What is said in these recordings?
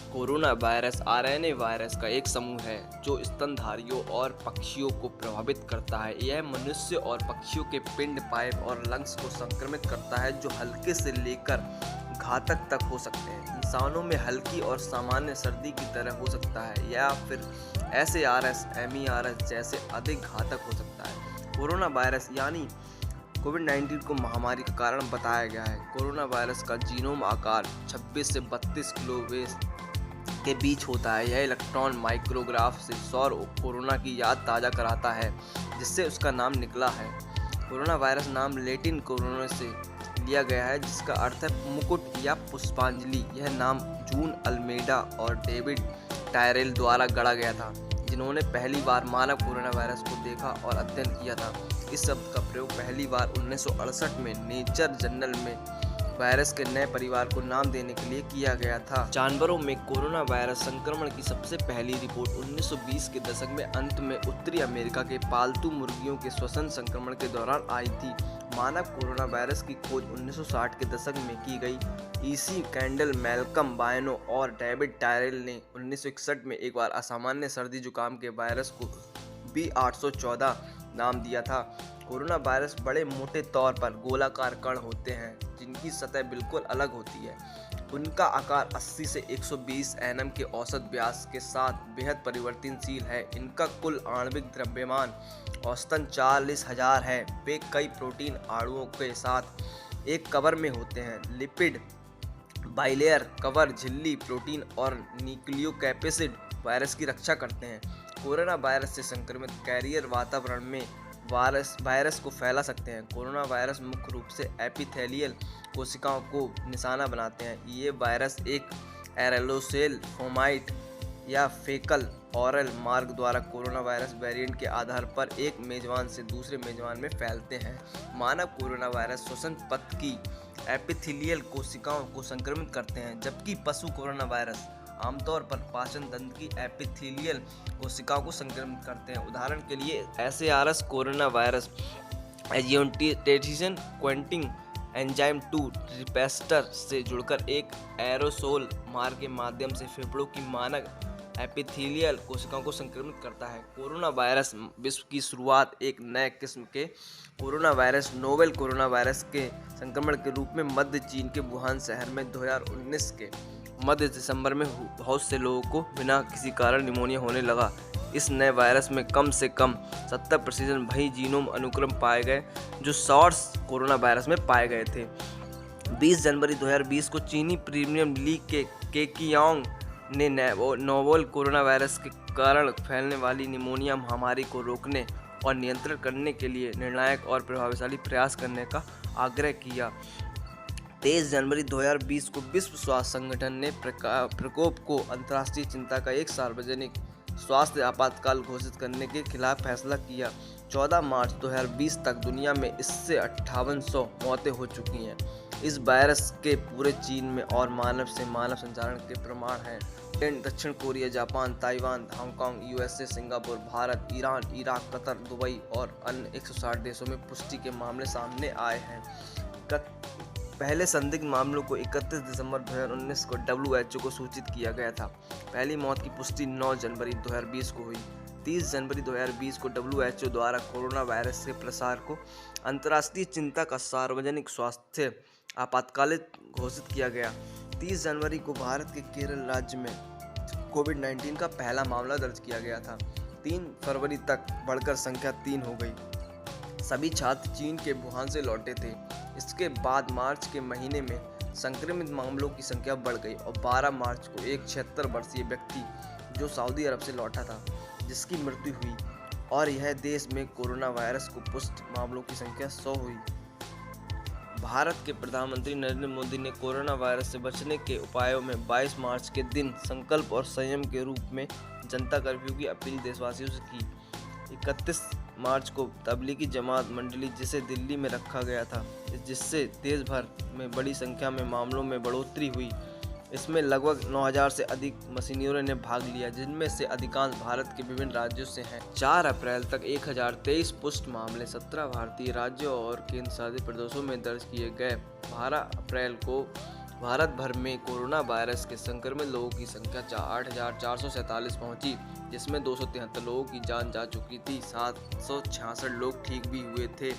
Corona virus RNA virus का एक समूह है जो स्तनधारियों और पक्षियों को प्रभावित करता है। यह मनुष्य और पक्षियों के पिंड, पाइप और लंग्स को संक्रमित करता है, जो हल्के से लेकर घातक तक हो सकते हैं। इंसानों में हल्की और सामान्य सर्दी की तरह हो सकता है या फिर SARS, MERS जैसे अधिक घातक हो सकता है। कोरोना वायरस यानी कोविड-19 को महामारी का कारण बताया गया है। कोरोना वायरस का जीनोम आकार 26 से 32 किलोबेस के बीच होता है। यह इलेक्ट्रॉन माइक्रोग्राफ से सौर कोरोना की याद ताज़ा कराता है, जिससे उसका नाम निकला है। कोरोना वायरस नाम लैटिन कोरोना से लिया गया है, जिसका अर्थ है मुकुट या पुष्पांजलि। यह नाम जून अल्मेडा और डेविड टायरेल द्वारा गढ़ा गया था, जिन्होंने पहली बार मानव कोरोना वायरस को देखा और अध्ययन किया था। इस शब्द का प्रयोग पहली बार 1968 में नेचर जर्नल में वायरस के नए परिवार को नाम देने के लिए किया गया था। जानवरों में कोरोना वायरस संक्रमण की सबसे पहली रिपोर्ट 1920 के दशक में अंत में उत्तरी अमेरिका के पालतू मुर्गियों के श्वसन संक्रमण के दौरान आई थी। मानव कोरोना वायरस की खोज 1960 के दशक में की गई। EC कैंडल, मैल्कम बायनो और डेविड टायरेल ने 1961 में एक बार असामान्य सर्दी जुकाम के वायरस को B814 नाम दिया था। कोरोना वायरस बड़े मोटे तौर पर गोलाकार कण होते हैं, जिनकी सतह बिल्कुल अलग होती है। उनका आकार 80 से 120 nm के औसत व्यास के साथ बेहद परिवर्तनशील है। इनका कुल आणविक द्रव्यमान औसतन 40,000 है। वे कई प्रोटीन अणुओं के साथ एक कवर में होते हैं। लिपिड बाइलेयर कवर झिल्ली, प्रोटीन और न्यूक्लियोकैप्सिड वायरस की रक्षा करते हैं। कोरोना वायरस से संक्रमित कैरियर वातावरण में वायरस को फैला सकते हैं। कोरोना वायरस मुख्य रूप से एपिथेलियल कोशिकाओं को निशाना बनाते हैं। ये वायरस एक एरोसोल फोमाइट या फेकल ओरल मार्ग द्वारा कोरोना वायरस वेरिएंट के आधार पर एक मेजबान से दूसरे मेजबान में फैलते हैं। मानव कोरोना वायरस श्वसन पथ की एपिथेलियल कोशिकाओं को संक्रमित करते हैं, जबकि पशु कोरोना वायरस आमतौर पर पाचन तंत्र की एपिथेलियल कोशिकाओं को संक्रमित करते हैं। उदाहरण के लिए SARS corona virus angiotensin converting enzyme 2 receptor से जुड़कर एक एरोसोल मार्ग के माध्यम से फेफड़ों की मानव एपिथेलियल कोशिकाओं को संक्रमित करता है। कोरोना वायरस विश्व की शुरुआत एक नए किस्म के corona virus novel corona virus के संक्रमण के रूप में मध्य चीन के वुहान शहर में 2019 के मध्य दिसंबर में बहुत से लोगों को बिना किसी कारण निमोनिया होने लगा। इस नए वायरस में कम से कम 70% वही जीनोम अनुक्रम पाए गए जो सार्स कोरोना वायरस में पाए गए थे। 20 जनवरी 2020 को चीनी प्रीमियम लीग के केकियांग ने नोवेल कोरोना वायरस के कारण फैलने वाली निमोनिया महामारी को रोकने और नियंत्रण करने के लिए निर्णायक और प्रभावशाली प्रयास करने का आग्रह किया। 23 जनवरी 2020 को विश्व स्वास्थ्य संगठन ने प्रकोप को अंतर्राष्ट्रीय चिंता का एक सार्वजनिक स्वास्थ्य आपातकाल घोषित करने के खिलाफ फैसला किया। 14 मार्च 2020 तक दुनिया में इससे 5800 मौतें हो चुकी हैं। इस वायरस के पूरे चीन में और मानव से मानव संचारण के प्रमाण हैं। दक्षिण Korea, Japan, Taiwan, Hong Kong, USA, Singapore, Bharat, Iran, Iraq, Qatar, Dubai और अन्य 160 देशों में पुष्टि के मामले सामने आए हैं। पहले संदिग्ध मामलों को 31 दिसंबर 2019 को WHO को सूचित किया गया था। पहली मौत की पुष्टि 9 जनवरी 2020 को हुई। 30 जनवरी 2020 को WHO द्वारा कोरोना वायरस के प्रसार को अंतर्राष्ट्रीय चिंता का सार्वजनिक स्वास्थ्य आपातकाल घोषित किया गया। 30 जनवरी को भारत के केरल राज्य में कोविड-19 का पहला मामला दर्ज किया गया था। 3 फरवरी तक बढ़कर संख्या 3 हो गई। सभी छात्र चीन के वुहान से लौटे थे। इसके बाद मार्च के महीने में संक्रमित मामलों की संख्या बढ़ गई और 12 मार्च को एक 76 वर्षीय व्यक्ति जो सऊदी अरब से लौटा था, जिसकी मृत्यु हुई और यह देश में कोरोना वायरस को पुष्ट मामलों की संख्या 100 हुई। भारत के प्रधानमंत्री नरेंद्र मोदी ने कोरोना वायरस से बचने के उपायों में 22 मार्च के दिन संकल्प और संयम के रूप में जनता कर्फ्यू की अपील देशवासियों से की। 31 मार्च को तबलीगी जमात मंडली जिसे दिल्ली में रखा गया था, जिससे देश भर में बड़ी संख्या में मामलों में बढ़ोतरी हुई। इसमें लगभग 9000 से अधिक मशीनियरों ने भाग लिया, जिनमें से अधिकांश भारत के विभिन्न राज्यों से हैं। 4 अप्रैल तक 1023 पुष्ट मामले 17 भारतीय राज्यों और केंद्र शासित प्रदेशों में दर्ज किए गए। 12 अप्रैल को भारत भर में कोरोना वायरस के संक्रमित लोगों की संख्या 8,447 पहुंची, जिसमें 273 लोगों की जान जा चुकी थी। 766 लोग ठीक भी हुए थे।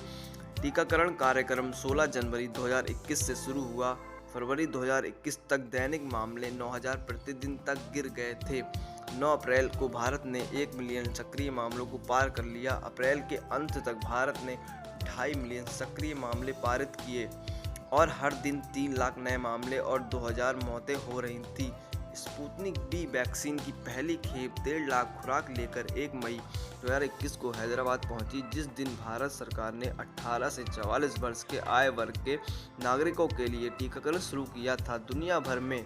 टीकाकरण कार्यक्रम 16 जनवरी 2021 से शुरू हुआ। फरवरी 2021 तक दैनिक मामले 9,000 प्रतिदिन तक गिर गए थे। 9 अप्रैल को भारत ने 1 मिलियन सक्रिय मामलों को पार कर लिया। अप्रैल के अंत तक भारत ने 2.5 मिलियन सक्रिय मामले पारित किए और हर दिन 3 लाख नए मामले और 2,000 मौतें हो रही थीं। स्पुतनिक वी वैक्सीन की पहली खेप 1.5 लाख खुराक लेकर 1 मई 2021 को हैदराबाद पहुंची, जिस दिन भारत सरकार ने 18 से 44 वर्ष के आयु वर्ग के नागरिकों के लिए टीकाकरण शुरू किया था। दुनिया भर में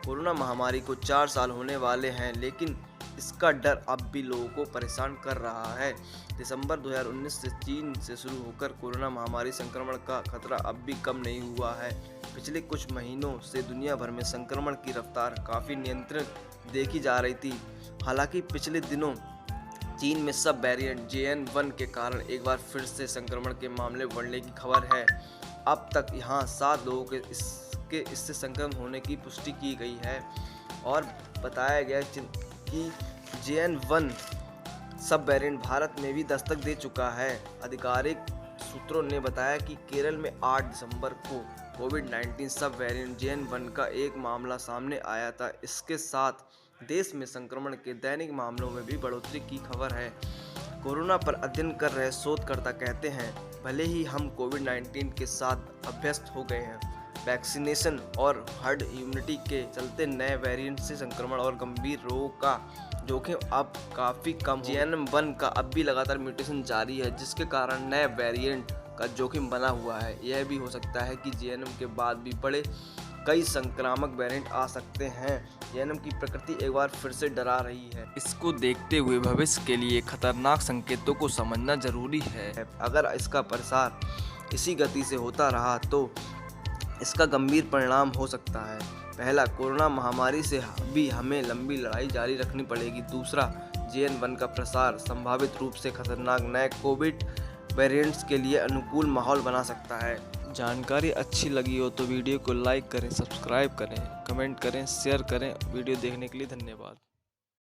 कोरोना महामारी को 4 साल होने वाले हैं, लेकिन इसका डर अब भी लोगों को परेशान कर रहा है। दिसंबर 2019 से चीन से शुरू होकर कोरोना महामारी संक्रमण का खतरा अब भी कम नहीं हुआ है। पिछले कुछ महीनों से दुनिया भर में संक्रमण की रफ्तार काफ़ी नियंत्रित देखी जा रही थी। हालांकि पिछले दिनों चीन में सब वेरिएंट JN.1 के कारण एक बार फिर से संक्रमण के मामले बढ़ने की खबर है। अब तक यहाँ 7 लोगों के इससे संक्रमित होने की पुष्टि की गई है और बताया गया कि JN.1 सब वेरिएंट भारत में भी दस्तक दे चुका है। आधिकारिक सूत्रों ने बताया कि केरल में 8 दिसंबर को कोविड-19 सब वेरिएंट JN.1 का एक मामला सामने आया था। इसके साथ देश में संक्रमण के दैनिक मामलों में भी बढ़ोतरी की खबर है। कोरोना पर अध्ययन कर रहे शोधकर्ता कहते हैं, भले ही हम कोविड-19 के साथ अभ्यस्त हो गए हैं, वैक्सीनेशन और हर्ड इम्यूनिटी के चलते नए वेरिएंट से संक्रमण और गंभीर रोगों का जोखिम अब काफ़ी कम। JN.1 का अब भी लगातार म्यूटेशन जारी है, जिसके कारण नए वेरिएंट का जोखिम बना हुआ है। यह भी हो सकता है कि JN के बाद भी बड़े कई संक्रामक वेरिएंट आ सकते हैं। JN की प्रकृति एक बार फिर से डरा रही है। इसको देखते हुए भविष्य के लिए खतरनाक संकेतों को समझना जरूरी है। अगर इसका प्रसार इसी गति से होता रहा तो इसका गंभीर परिणाम हो सकता है। पहला, कोरोना महामारी से भी हमें लंबी लड़ाई जारी रखनी पड़ेगी। दूसरा, JN.1 का प्रसार संभावित रूप से खतरनाक नए कोविड वेरिएंट्स के लिए अनुकूल माहौल बना सकता है। जानकारी अच्छी लगी हो तो वीडियो को लाइक करें, सब्सक्राइब करें, कमेंट करें, शेयर करें। वीडियो देखने के लिए धन्यवाद।